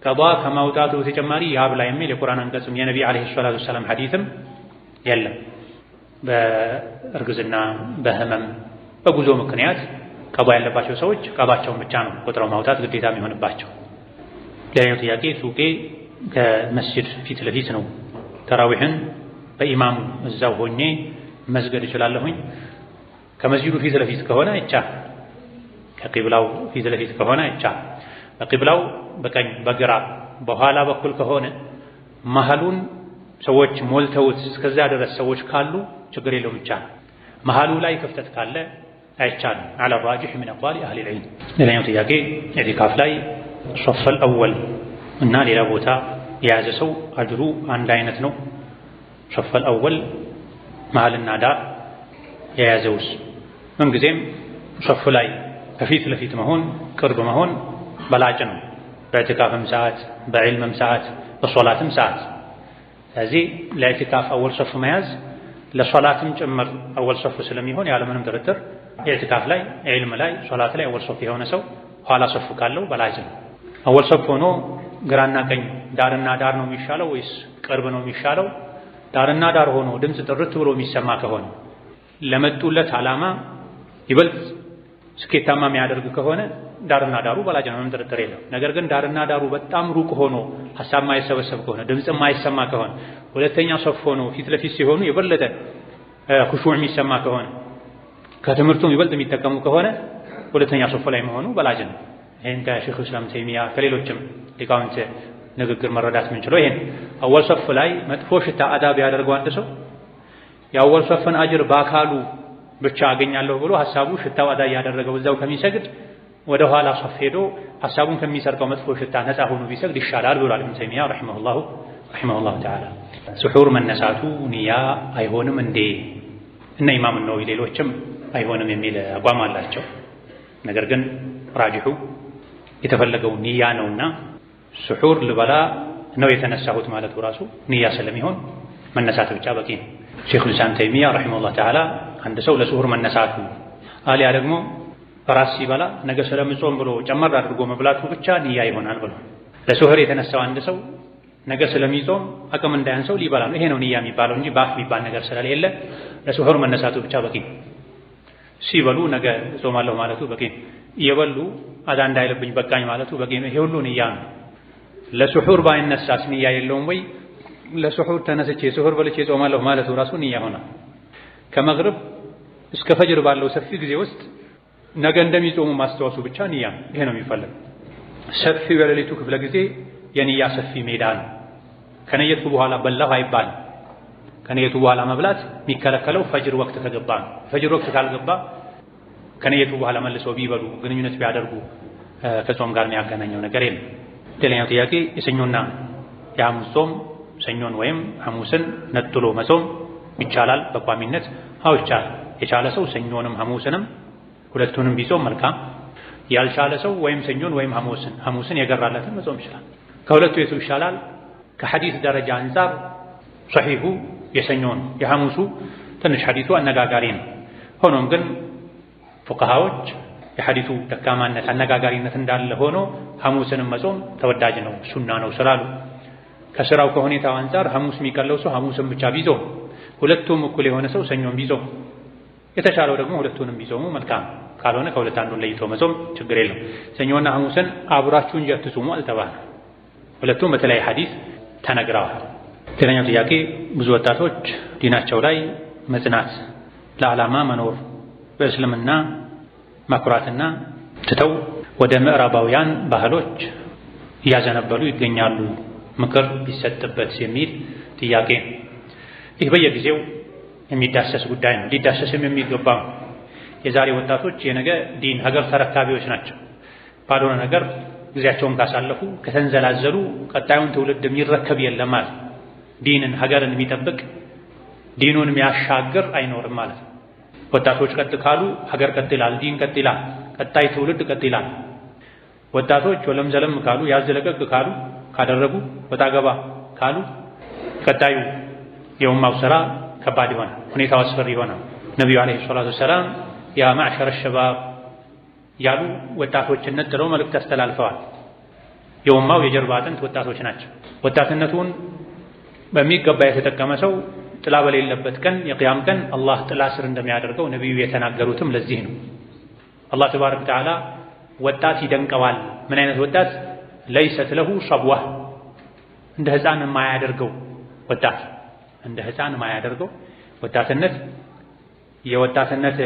ቀዷ ከማውጣቱ በተጨማሪ ያብላ የሚል የቁርአን አንቀጽም የነቢ ዓለይሂ ሰላቱ ወሰላም ሐዲስም የለም። በእርግዝና በህመም በጉዞ ምክንያት ቀዷ ያለባቸው ሰዎች ቀዷቸውን ብቻ ነው ቆጥረው ማውጣት ግዴታ የሚሆንባቸው። ሌላኛው ጥያቄ ሱቄ ከመስጂድ ፊት ለፊት ነው። ተራዊህን በኢማሙ እዛው ሆኜ መስገድ እችላለሁኝ? ከመስጂዱ ፊት ለፊት ከሆነ ይቻላል። ከቂብላው ፊት ለፊት ከሆነ ይቻላል። በቂብላው በቀኝ በግራ በኋላ በኩል ከሆነ መሀሉን ሰዎች ሞልተውት እስከዛ ድረስ ሰዎች ካሉ ችግር የለውም ይቻላል። መሀሉ ላይ ክፍተት ካለ አይቻልም። على الراجح من اقوال اهل العلم። ሌላኛው ጥያቄ ኢዕቲካፍ ላይ ሶፈል አወል እና ሌላ ቦታ የያዘ ሰው አጅሩ አንድ አይነት ነው? ሶፈል አወል መሀልና ዳር የያዘውስ? ምንጊዜም ሶፍ ላይ ከፊት ለፊት መሆን ቅርብ መሆን በላጭ ነው። በኢዕቲካፍም ሰዓት በዕልምም ሰዓት በሶላትም ሰዓት። ስለዚህ ለኢዕቲካፍ አወል ሶፍ መያዝ ለሶላትም ጭምር አወል ሶፍ ስለሚሆን ያለምንም ጥርጥር ኢዕቲካፍ ላይ ዕልም ላይ ሶላት ላይ አወል ሶፍ የሆነ ሰው ኋላ ሶፍ ካለው በላጭ ነው። አወል ሶፍ ሆኖ ግራና ቀኝ ዳርና ዳር ነው የሚሻለው ወይስ ቅርብ ነው የሚሻለው? ዳርና ዳር ሆኖ ድምፅ ጥርት ብሎ የሚሰማ ከሆነ ለመጡለት ዓላማ ይበልጥ ስኬታማ የሚያደርግ ከሆነ ዳርና ዳሩ በላጭ ነው፣ ምንም ጥርጥር የለው። ነገር ግን ዳርና ዳሩ በጣም ሩቅ ሆኖ ሐሳብ ማይሰበሰብ ከሆነ ድምፅ ማይሰማ ከሆነ ሁለተኛ ሶፍ ሆኖ ፊት ለፊት ሲሆኑ የበለጠ ኹሹዕ የሚሰማ ከሆነ ከትምህርቱም ይበልጥ የሚጠቀሙ ከሆነ ሁለተኛ ሶፍ ላይ መሆኑ በላጭ ነው። ይሄን ከሼኹ ኢስላም ተይሚያ ከሌሎችም ሊቃውንት ንግግር መረዳት የምንችለው ይሄን። አወል ሶፍ ላይ መጥፎ ሽታ አዳብ ያደርገው አንድ ሰው የአወል ሶፍን አጅር በአካሉ ብቻ አገኛለሁ ብሎ ሐሳቡ ሽታው አዳ ያደረገው እዛው ከሚሰግድ ወደ ኋላ ሶፍ ሄዶ ሐሳቡን ከሚሰርቀው መጥፎ ሽታ ነፃ ሆኖ ቢሰግድ ይሻላል ብሏል ኢብኑ ተይሚያ ረሂመሁላሁ ተዓላ። ሱሑር መነሳቱ ንያ አይሆንም እንዴ? እና ኢማም ነው ሌሎችም አይሆንም የሚል አቋም አላቸው። ነገር ግን ራጅሑ የተፈለገው ንያ ነውና ሱሑር ልበላ ነው የተነሳሁት ማለቱ ራሱ ንያ ስለሚሆን መነሳት ብቻ በቂ ነው። ሼኹል ኢስላም ተይሚያ ረሂመሁላህ ተዓላ አንድ ሰው ለሱሑር መነሳቱ አሊያ ደግሞ ራስ ሲበላ ነገ ስለምጾም ብሎ ጨመር አድርጎ መብላቱ ብቻ ንያ ይሆናል ብሎ ለሱሑር የተነሳው አንድ ሰው ነገ ስለሚጾም አቅም እንዳያንሰው ሊበላ ነው። ይሄ ነው ንያ የሚባለው እንጂ ባፍ የሚባል ነገር ስለሌለ ለሱሑር መነሳቱ ብቻ በቂ ነው። ሲበሉ ነገ ጾማለሁ ማለቱ በቂ ነው። እየበሉ አዳ እንዳይልብኝ በቃኝ ማለቱ በቂ ነው። ይሄ ሁሉ ንያ ነው። ለሱሑር ባይነሳስ ንያ የለውም ወይ? ለሱሑር ተነስቼ ሱሑር በልቼ ጾማለሁ ማለቱ ራሱ ንያ ሆኗል። ከመግሪብ እስከ ፈጅር ባለው ሰፊ ጊዜ ውስጥ ነገ እንደሚጾሙ ማስታወሱ ብቻ ንያ ነው። ይሄ ነው የሚፈልገው። ሰፊ የሌሊቱ ክፍለ ጊዜ የንያ ሰፊ ሜዳ ነው። ከነየቱ በኋላ በላሁ አይባልም። ከነየቱ በኋላ መብላት የሚከለከለው ፈጅር ወቅት ከገባ ነው። ፈጅር ወቅት ካልገባ ከነየቱ በኋላ መልሰው ቢበሉ ግንኙነት ቢያደርጉ ከጾም ጋር የሚያገናኘው ነገር የለም። ሌላኛው ጥያቄ የሰኞና የሐሙስ ጾም ሰኞን ወይም ሐሙስን ነጥሎ መጾም ይቻላል በቋሚነት? አዎ ይቻላል። የቻለ ሰው ሰኞንም ሐሙስንም ሁለቱንም ቢጾም መልካም። ያልቻለ ሰው ወይም ሰኞን ወይም ሐሙስን የገራለትን መጾም ይችላል። ከሁለቱ የቱ ይሻላል? ከሐዲስ ደረጃ አንፃር ሶሒሁ የሰኞ ነው። የሐሙሱ ትንሽ ሐዲሱ አነጋጋሪ ነው። ሆኖም ግን ፉቃሃዎች የሐዲሱ ደካማነት አነጋጋሪነት እንዳለ ሆኖ ሐሙስንም መጾም ተወዳጅ ነው ሱና ነው ስላሉ ከስራው ከሁኔታው አንፃር ሐሙስ የሚቀለው ሰው ሐሙስን ብቻ ቢጾም፣ ሁለቱም እኩል የሆነ ሰው ሰኞን ቢጾም፣ የተሻለው ደግሞ ሁለቱንም ቢጾሙ መልካም። ካልሆነ ከሁለት አንዱን ለይቶ መጾም ችግር የለም። ሰኞና ሐሙስን አብራችሁ እንጂ አትጾሙ አልተባለም። ሁለቱም በተለያየ ሐዲስ ተነግረዋል። ሌላኛው ጥያቄ ብዙ ወጣቶች ዲናቸው ላይ መጽናት፣ ለዓላማ መኖር፣ በእስልምና ማኩራትና ትተው ወደ ምዕራባውያን ባህሎች እያዘነበሉ ይገኛሉ፣ ምክር ቢሰጥበት የሚል ጥያቄ። ይህ በየጊዜው የሚዳሰስ ጉዳይ ነው፣ ሊዳሰስም የሚገባው። የዛሬ ወጣቶች የነገ ዲን ሀገር ተረካቢዎች ናቸው። ባልሆነ ነገር ጊዜያቸውን ካሳለፉ ከተንዘላዘሉ ቀጣዩን ትውልድ የሚረከብ የለም ማለት። ዲንን ሀገርን የሚጠብቅ ዲኑን የሚያሻግር አይኖርም ማለት ነው። ወጣቶች ቀጥ ካሉ ሀገር ቀጥ ይላል፣ ዲን ቀጥ ይላል፣ ቀጣይ ትውልድ ቀጥ ይላል። ወጣቶች ወለም ዘለም ካሉ ያዝ ለቀቅ ካሉ ካደረጉ ወጣ ገባ ካሉ ቀጣዩ የኡማው ስራ ከባድ ይሆናል፣ ሁኔታው አስፈሪ ይሆናል። ነቢዩ ዓለይሂ ሰላቱ ወሰላም ያ ማዕሸረ ሸባብ ያሉ ወጣቶችን ነጥለው መልእክት አስተላልፈዋል። የኡማው የጀርባ አጥንት ወጣቶች ናቸው። ወጣትነቱን በሚገባ የተጠቀመ ሰው ጥላ በሌለበት ቀን የቅያም ቀን አላህ ጥላ ስር እንደሚያደርገው ነቢዩ የተናገሩትም ለዚህ ነው። አላህ ተባረከ ወተዓላ ወጣት ይደንቀዋል። ምን አይነት ወጣት? ለይሰት ለሁ ሰብዋ፣ እንደ ህፃን የማያደርገው ወጣት፣ እንደ ህፃን የማያደርገው ወጣትነት፣ የወጣትነት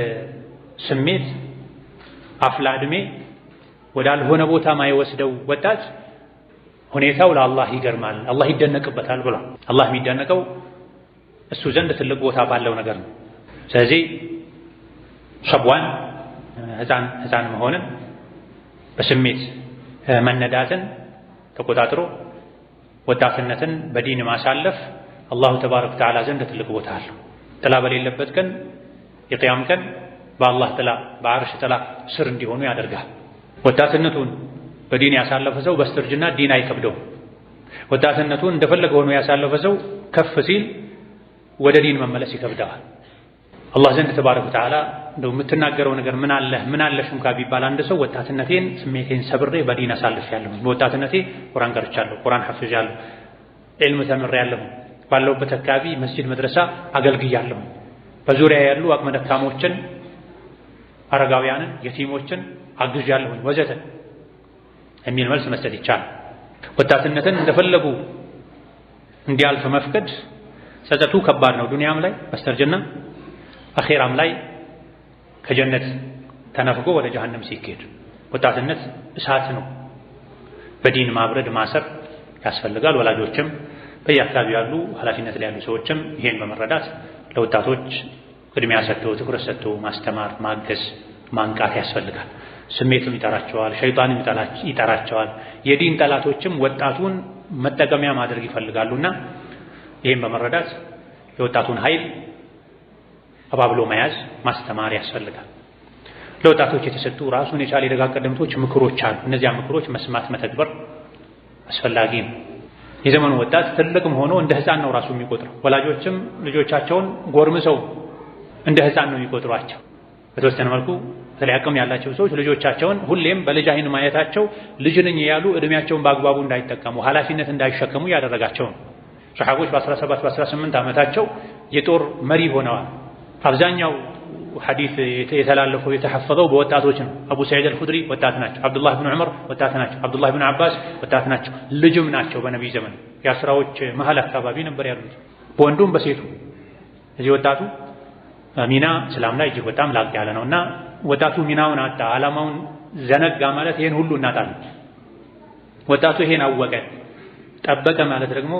ስሜት አፍላ ዕድሜ ወዳልሆነ ቦታ ማይወስደው ወጣት ሁኔታው ለአላህ ይገርማል፣ አላህ ይደነቅበታል ብሏል። አላህ የሚደነቀው እሱ ዘንድ ትልቅ ቦታ ባለው ነገር ነው። ስለዚህ ሰብዋን ህፃን መሆንን በስሜት መነዳትን ተቆጣጥሮ ወጣትነትን በዲን ማሳለፍ አላሁ ተባረከ ወተዓላ ዘንድ ትልቅ ቦታ አለው። ጥላ በሌለበት ቀን የቅያም ቀን በአላህ ጥላ በአርሽ ጥላ ስር እንዲሆኑ ያደርጋል። ወጣትነቱን በዲን ያሳለፈ ሰው በስተርጅና ዲን አይከብደውም። ወጣትነቱን እንደፈለገ ሆኖ ያሳለፈ ሰው ከፍ ሲል ወደ ዲን መመለስ ይከብደዋል። አላህ ዘንድ ተባረከ ወተዓላ እንደው የምትናገረው ነገር ምን አለሽ እንኳ ቢባል አንድ ሰው ወጣትነቴን ስሜቴን ሰብሬ በዲን አሳልፌያለሁ፣ በወጣትነቴ ቁርአን ቀርቻለሁ፣ ቁርአን ሐፍዣለሁ፣ ዒልም ተምሬያለሁ፣ ባለሁበት አካባቢ መስጂድ መድረሳ አገልግያለሁ፣ በዙሪያ ያሉ አቅመ ደካሞችን አረጋውያንን የቲሞችን አግዣለሁ ወዘተ የሚል መልስ መስጠት ይቻላል። ወጣትነትን እንደፈለጉ እንዲያልፍ መፍቀድ ጸጸቱ ከባድ ነው። ዱንያም ላይ በስተርጅና አኼራም ላይ ከጀነት ተነፍጎ ወደ ጀሃነም ሲኬድ ወጣትነት እሳት ነው። በዲን ማብረድ ማሰር ያስፈልጋል። ወላጆችም በየአካባቢው ያሉ ኃላፊነት ላይ ያሉ ሰዎችም ይሄን በመረዳት ለወጣቶች ቅድሚያ ሰጥተው ትኩረት ሰጥተው ማስተማር፣ ማገዝ፣ ማንቃት ያስፈልጋል። ስሜቱም ይጠራቸዋል፣ ሸይጣንም ይጠራቸዋል። የዲን ጠላቶችም ወጣቱን መጠቀሚያ ማድረግ ይፈልጋሉና ይህም በመረዳት የወጣቱን ኃይል አባብሎ መያዝ ማስተማር ያስፈልጋል። ለወጣቶች የተሰጡ ራሱን የቻለ የደጋግ ቀደምቶች ምክሮች አሉ። እነዚያ ምክሮች መስማት መተግበር አስፈላጊ ነው። የዘመኑ ወጣት ትልቅም ሆኖ እንደ ሕፃን ነው ራሱ የሚቆጥረው። ወላጆችም ልጆቻቸውን ጎርምሰው እንደ ሕፃን ነው የሚቆጥሯቸው። በተወሰነ መልኩ በተለይ አቅም ያላቸው ሰዎች ልጆቻቸውን ሁሌም በልጅ አይን ማየታቸው ልጅ ነኝ ያሉ እድሜያቸውን በአግባቡ እንዳይጠቀሙ ኃላፊነት እንዳይሸከሙ ያደረጋቸው ነው። ሰሐቦች በ17 በ18 ዓመታቸው የጦር መሪ ሆነዋል። አብዛኛው ሐዲስ የተላለፈው የተሐፈዘው በወጣቶች ነው። አቡ ሰዒድ አልኹድሪ ወጣት ናቸው። አብዱላህ ብን ዑመር ወጣት ናቸው። አብዱላህ ብን አባስ ወጣት ናቸው። ልጅም ናቸው። በነቢይ ዘመን የአስራዎች መሀል አካባቢ ነበር ያሉት በወንዱም በሴቱ። እዚህ ወጣቱ ሚና እስላም ላይ እጅግ በጣም ላቅ ያለ ነውና ወጣቱ ሚናውን አጣ፣ ዓላማውን ዘነጋ ማለት ይሄን ሁሉ እናጣለን። ወጣቱ ይሄን አወቀ ጠበቀ ማለት ደግሞ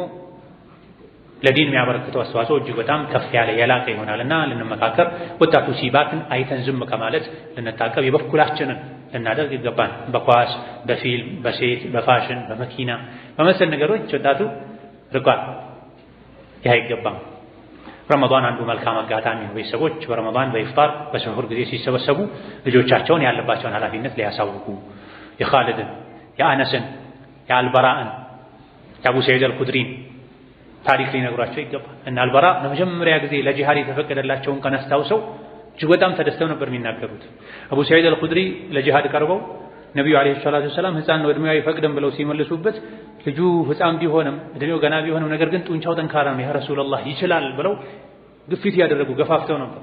ለዲን የሚያበረክተው አስተዋጽኦ እጅግ በጣም ከፍ ያለ የላቀ ይሆናልና ልንመካከር፣ ወጣቱ ሲባክን አይተን ዝም ከማለት ልንታቀብ የበኩላችንን ልናደርግ ይገባል። በኳስ፣ በፊልም፣ በሴት፣ በፋሽን፣ በመኪና በመሰል ነገሮች ወጣቱ ርቋል። ይህ አይገባም። ረመዳን አንዱ መልካም አጋጣሚ ነው። ቤተሰቦች በረመዳን በኢፍጣር በስሑር ጊዜ ሲሰበሰቡ ልጆቻቸውን ያለባቸውን ኃላፊነት ሊያሳውቁ የኻሊድን፣ የአነስን፣ የአልበራእን፣ የአቡ ሰዒድ አልኹድሪን ታሪክ ሊነግሯቸው ይገባል። እና አልበራ ለመጀመሪያ ጊዜ ለጂሃድ የተፈቀደላቸውን ቀን አስታውሰው እጅግ በጣም ተደስተው ነበር የሚናገሩት። አቡ ሰዒድ አልኹድሪ ለጂሃድ ቀርበው ነቢዩ ዓለይሂ ሰላቱ ወሰላም ሕፃን ነው ዕድሜው አይፈቅድም ብለው ሲመልሱበት ልጁ ሕፃን ቢሆንም ዕድሜው ገና ቢሆንም ነገር ግን ጡንቻው ጠንካራ ነው ያ ረሱላላህ ይችላል ብለው ግፊት ያደረጉ ገፋፍተው ነበር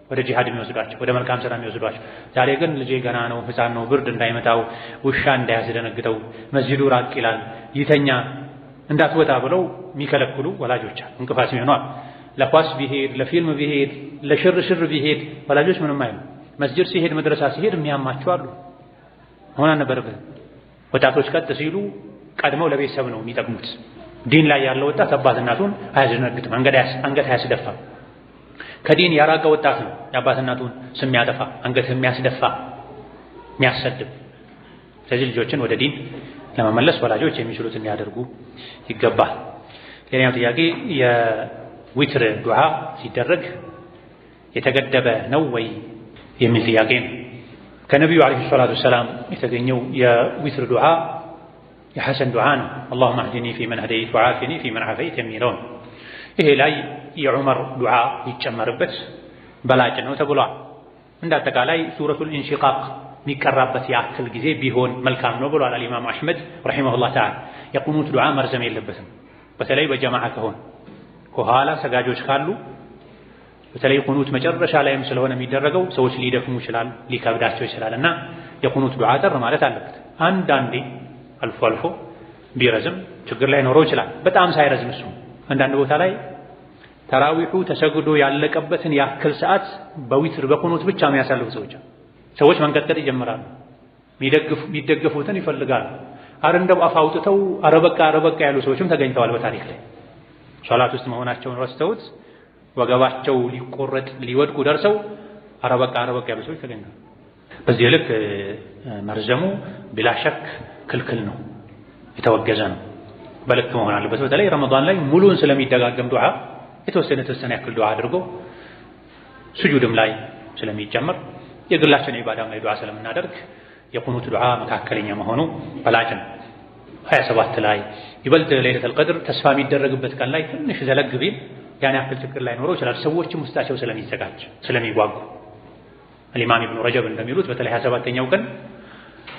ወደ ጂሃድ የሚወስዷቸው ወደ መልካም ሥራ የሚወስዷቸው። ዛሬ ግን ልጄ ገና ነው ሕፃን ነው ብርድ እንዳይመታው ውሻ እንዳያስደነግጠው መስጂዱ ራቅ ይላል ይተኛ እንዳትወጣ ብለው የሚከለክሉ ወላጆች እንቅፋት ይሆናል። ለኳስ ቢሄድ ለፊልም ቢሄድ ለሽርሽር ቢሄድ ወላጆች ምንም አይሉ። መስጂድ ሲሄድ መድረሳ ሲሄድ የሚያማቸው አሉ። መሆን አልነበረበትም። ወጣቶች ቀጥ ሲሉ ቀድመው ለቤተሰብ ነው የሚጠቅሙት። ዲን ላይ ያለው ወጣት አባት እናቱን አያስደነግጥም፣ አንገት አያስደፋም። ከዲን ያራቀ ወጣት ነው የአባት እናቱን ስም የሚያጠፋ አንገት የሚያስደፋ የሚያሰድብ። ስለዚህ ልጆችን ወደ ዲን ለመመለስ ወላጆች የሚችሉትን ሊያደርጉ ይገባል። ሌላኛው ጥያቄ የዊትር ዱዓ ሲደረግ የተገደበ ነው ወይ የሚል ጥያቄ ነው። ከነቢዩ ዓለይሂ ሰላቱ ወሰላም የተገኘው የዊትር ዱዓ የሐሰን ዱዓ ነው። አላሁመ አህዲኒ ፊመን ሀደይት ወዓፊኒ ፊመን ዓፈይት የሚለው ነው። ይሄ ላይ የዑመር ዱዓ ሊጨመርበት በላጭ ነው ተብሏል። እንደ አጠቃላይ ሱረቱል ኢንሺቃቅ የሚቀራበት ያክል ጊዜ ቢሆን መልካም ነው ብሏል አልኢማም አሕመድ ረሒመሁላህ ተዓላ። የቁኑት ዱዓ መርዘም የለበትም። በተለይ በጀማዓ ከሆነ ከኋላ ሰጋጆች ካሉ በተለይ ቁኑት መጨረሻ ላይም ስለሆነ የሚደረገው ሰዎች ሊደክሙ ይችላል፣ ሊከብዳቸው ይችላል እና የቁኑት ዱዓ ጠር ማለት አለበት። አንዳንዴ አልፎ አልፎ ቢረዝም ችግር ላይ ኖረው ይችላል። በጣም ሳይረዝም እሱ አንዳንድ ቦታ ላይ ተራዊሑ ተሰግዶ ያለቀበትን ያክል ሰዓት በዊትር በቁኑት ብቻ የሚያሳልፉ ሰዎች መንቀጥቀጥ ይጀምራሉ። የሚደገፉትን ይፈልጋሉ። አረ እንደው አፍ አውጥተው አረበቃ ያሉ ሰዎችም ተገኝተዋል በታሪክ ላይ ሶላት ውስጥ መሆናቸውን ረስተውት ወገባቸው ሊቆረጥ ሊወድቁ ደርሰው አረበቃ ያሉ ሰዎች ተገኝተዋል። በዚህ ልክ መርዘሙ ቢላ ሸክ ክልክል ነው፣ የተወገዘ ነው። በልክ መሆን አለበት። በተለይ ረመዳን ላይ ሙሉን ስለሚደጋገም ዱዓ የተወሰነ ያክል ዱዓ አድርጎ ስጁድም ላይ ስለሚጨመር የግላችን ኢባዳም ላይ ዱዓ ስለምናደርግ የቁኑት ዱዓ መካከለኛ መሆኑ በላጭ ነው። 27 ላይ ይበልጥ ለይለቱል ቀድር ተስፋ የሚደረግበት ቀን ላይ ትንሽ ዘለግ ቢል ያን ያክል ችግር ላይ ኖረው ይችላል። ሰዎችም ውስጣቸው ስለሚዘጋጅ ስለሚጓጉ አልኢማም ኢብኑ ረጀብ እንደሚሉት በተለይ 27ኛው ቀን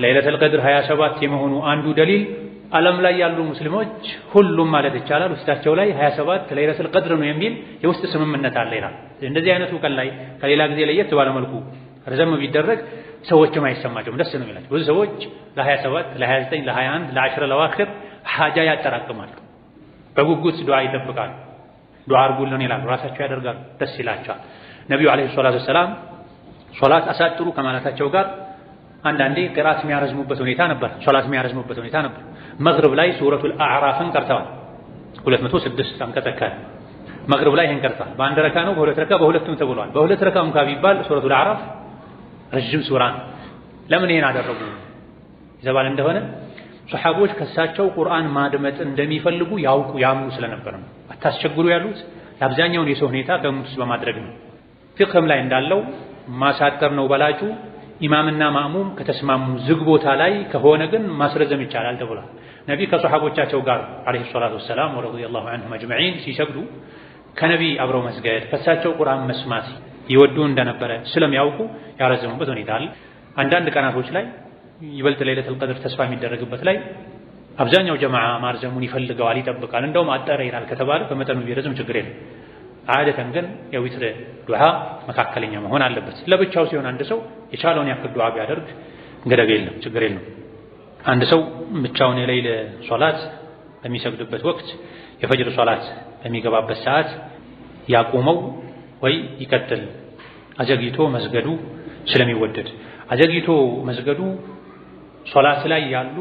ለይለቱል ቀድር 27 የመሆኑ አንዱ ደሊል ዓለም ላይ ያሉ ሙስሊሞች ሁሉም ማለት ይቻላል ውስጣቸው ላይ 27 ለይለቱል ቀድር ነው የሚል የውስጥ ስምምነት አለ ይላል። እንደዚህ አይነቱ ቀን ላይ ከሌላ ጊዜ ለየት ባለ መልኩ ረዘም ቢደረግ ሰዎችም አይሰማቸውም፣ ደስ ነው የሚላቸው። ብዙ ሰዎች ለ27 ለ29 ለ21 ለ10 ለዋክር ሐጃ ያጠራቅማሉ፣ በጉጉት ዱዓ ይጠብቃሉ። ዱዓ አድርጉልን ይላሉ፣ ራሳቸው ያደርጋሉ፣ ደስ ይላቸዋል። ነቢዩ ዓለይሂ ሰላቱ ወሰላም ሶላት አሳጥሩ ከማለታቸው ጋር አንዳንዴ ቅራት የሚያረዝሙበት ሁኔታ ነበር፣ ሶላት የሚያረዝሙበት ሁኔታ ነበር። መግሪብ ላይ ሱረቱል አዕራፍን ቀርተዋል፣ 206 አንቀጽ አካባቢ መግሪብ ላይ ይሄን ቀርተዋል። በአንድ ረካ ነው በሁለት ረካ በሁለቱም ተብሏል። በሁለት ረካ እንኳን ቢባል ሱረቱል አዕራፍ ረጅም ሱራ ነው። ለምን ይሄን አደረጉ ይዘባል እንደሆነ ሱሐቦች ከሳቸው ቁርአን ማድመጥ እንደሚፈልጉ ያምኑ ስለነበር ነው። አታስቸግሩ ያሉት አብዛኛውን የሰው ሁኔታ ከሙስ በማድረግ ነው። ፊቅህም ላይ እንዳለው ማሳጠር ነው በላጩ። ኢማምና ማእሙም ከተስማሙ ዝግ ቦታ ላይ ከሆነ ግን ማስረዘም ይቻላል ተብሏል። ነቢ ከሱሐቦቻቸው ጋር አለይሂ ሰላቱ ወሰላም ወረዲየላሁ ዐንሁም አጅመዒን ሲሰግዱ ከነቢ አብረው መስገድ ከሳቸው ቁርአን መስማት ይወዱ እንደነበረ ስለሚያውቁ ያረዘሙበት ሁኔታ አለ። አንዳንድ ቀናቶች ላይ ይበልጥ ለይለቱል ቀድር ተስፋ የሚደረግበት ላይ አብዛኛው ጀማዓ ማርዘሙን ይፈልገዋል፣ ይጠብቃል። እንደውም አጠረ ይላል ከተባለ በመጠኑ ቢረዝም ችግር የለም። አደተን ግን የዊትር ዱዓ መካከለኛ መሆን አለበት። ለብቻው ሲሆን አንድ ሰው የቻለውን ያክል ዱዓ ቢያደርግ ገደብ የለም፣ ችግር የለም። አንድ ሰው ብቻውን የሌሊት ሶላት በሚሰግድበት ወቅት የፈጅር ሶላት በሚገባበት ሰዓት ያቆመው ወይ ይቀጥል? አዘግይቶ መስገዱ ስለሚወደድ አዘግይቶ መስገዱ ሶላት ላይ ያሉ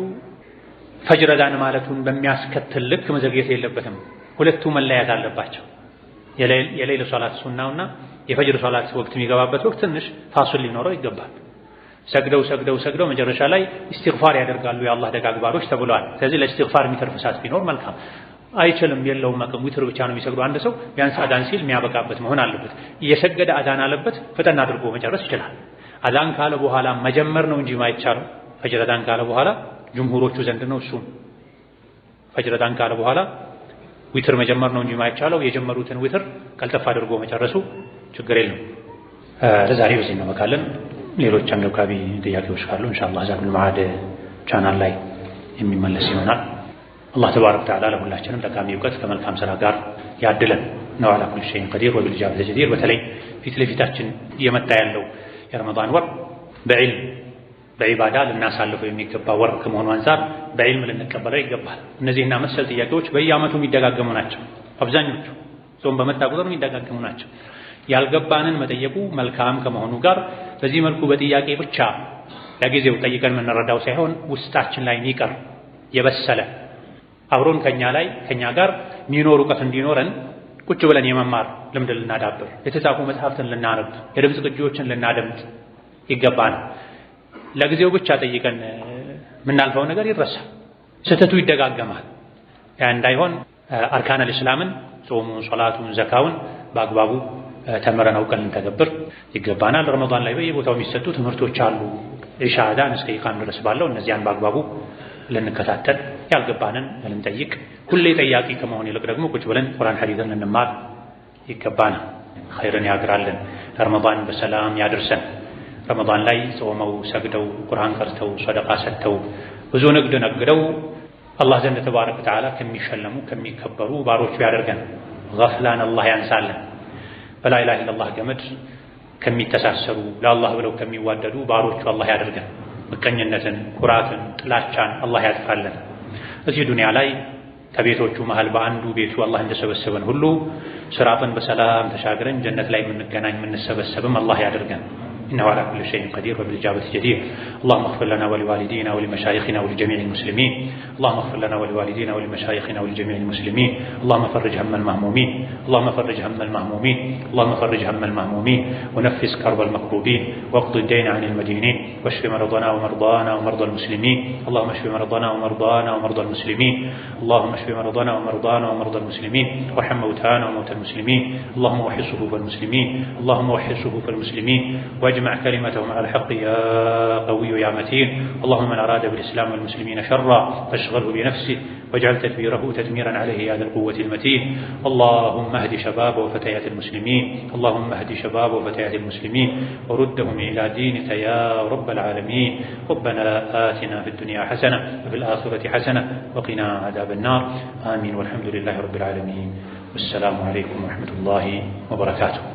ፈጅር አዛን ማለቱን በሚያስከትል ልክ መዘግየት የለበትም። ሁለቱ መለያት አለባቸው። የሌሊት ሶላት ሱናውና የፈጅር ሶላት ወቅት የሚገባበት ወቅት ትንሽ ፋሱል ሊኖረው ይገባል። ሰግደው መጨረሻ ላይ ኢስቲግፋር ያደርጋሉ የአላህ ደጋግ ባሮች ተብለዋል። ስለዚህ ለኢስቲግፋር የሚተርፍ ሰዓት ቢኖር መልካም። አይችልም የለውም አቅም ዊትር ብቻ ነው የሚሰግዱ አንድ ሰው ቢያንስ አዳን ሲል የሚያበቃበት መሆን አለበት። እየሰገደ አዳን አለበት ፈጠን አድርጎ መጨረስ ይችላል። አዳን ካለ በኋላ መጀመር ነው እንጂ ማይቻለው ፈጅር አዳን ካለ በኋላ ጅምሁሮቹ ዘንድ ነው እሱ ፈጅር አዳን ካለ በኋላ ዊትር መጀመር ነው እንጂ ማይቻለው የጀመሩትን ዊትር ቀልጠፍ አድርጎ መጨረሱ ችግር የለም። ለዛሬ በዚህ ነው መካለን። ሌሎች አንገብጋቢ ጥያቄዎች ካሉ ኢንሻአላህ ዛዱል መዓድ ቻናል ላይ የሚመለስ ይሆናል። አላህ ተባረከ ወተዓላ ለሁላችንም ጠቃሚ እውቀት ከመልካም ስራ ጋር ያድለን ነው። አላ ኩሊ ሸይን ቀዲር ወቢልኢጃበቲ ጀዲር። በተለይ ፊት ለፊታችን እየመጣ ያለው የረመዳን ወር በዒልም በዒባዳ ልናሳልፈው የሚገባ ወር ከመሆኑ አንፃር በዒልም ልንቀበለው ይገባል። እነዚህና መሰል ጥያቄዎች በየዓመቱ የሚደጋገሙ ናቸው። አብዛኞቹ ጾም በመጣ ቁጥር የሚደጋገሙ ናቸው። ያልገባንን መጠየቁ መልካም ከመሆኑ ጋር በዚህ መልኩ በጥያቄ ብቻ ለጊዜው ጠይቀን የምንረዳው ሳይሆን ውስጣችን ላይ የሚቀር የበሰለ አብሮን ከኛ ጋር የሚኖር እውቀት እንዲኖረን ቁጭ ብለን የመማር ልምድ ልናዳብር፣ የተጻፉ መጽሐፍትን ልናነብ፣ የድምፅ ቅጂዎችን ልናደምጥ ይገባናል። ለጊዜው ብቻ ጠይቀን የምናልፈው ነገር ይረሳል፣ ስህተቱ ይደጋገማል። ያ እንዳይሆን አርካነል እስላምን ጾሙን፣ ሶላቱን፣ ዘካውን በአግባቡ ተምረን አውቀን ልንተገብር ይገባናል። ረመዳን ላይ በየቦታው የሚሰጡ ትምህርቶች አሉ። ኢሻ አዳን እስከ ኢቃም ድረስ ባለው እነዚያን በአግባቡ ልንከታተል ያልገባንን ልንጠይቅ ሁሌ ጠያቂ ከመሆን ይልቅ ደግሞ ቁጭ ብለን ቁርአን ሐዲስን ልንማር ይገባናል። ኸይርን ያግራልን፣ ረመዳን በሰላም ያድርሰን። ረመዳን ላይ ጾመው ሰግደው ቁርአን ቀርተው ሰደቃ ሰጥተው ብዙ ንግድ ነግደው አላህ ዘንድ ተባረከ ወተዓላ ከሚሸለሙ ከሚከበሩ ባሮቹ ያደርገን። ገፍላን አላህ ያንሳልን። በላ ኢላሀ ኢለላህ ገመድ ከሚተሳሰሩ ለአላህ ብለው ከሚዋደዱ ባሮቹ አላህ ያደርገን። ምቀኝነትን፣ ኩራትን፣ ጥላቻን አላህ ያጥፋልን። እዚህ ዱንያ ላይ ከቤቶቹ መሃል በአንዱ ቤቱ አላህ እንደሰበሰበን ሁሉ ስራጥን በሰላም ተሻግረን ጀነት ላይ የምንገናኝ የምንሰበሰብም አላህ ያደርገን። إنه على كل شيء قدير وبالإجابة جدير. اللهم اغفر لنا ولوالدينا ولمشايخنا ولجميع المسلمين. اللهم اغفر لنا ولوالدينا ولمشايخنا ولجميع المسلمين. اللهم فرج هم المهمومين. اللهم فرج هم المهمومين. اللهم فرج هم المهمومين ونفس كرب المكروبين واقض الدين عن المدينين واشف مرضنا ومرضانا ومرضى المسلمين. اللهم اشف مرضنا ومرضانا ومرضى المسلمين. اللهم اشف مرضنا ومرضانا ومرضى المسلمين وارحم موتانا وموتى المسلمين. اللهم وحد صفوف المسلمين. اللهم وحد صفوف المسلمين واجمع كلمتهم على الحق يا قوي يا متين. اللهم من أراد بالإسلام والمسلمين شرا فاشغله بنفسه واجعل تدبيره تدميرا عليه يا ذا القوة المتين. اللهم اهد شباب وفتيات المسلمين. اللهم اهد شباب وفتيات المسلمين وردهم إلى دينك يا رب العالمين. ربنا آتنا في الدنيا حسنة وفي الآخرة حسنة وقنا عذاب النار. آمين والحمد لله رب العالمين. والسلام عليكم ورحمة الله وبركاته.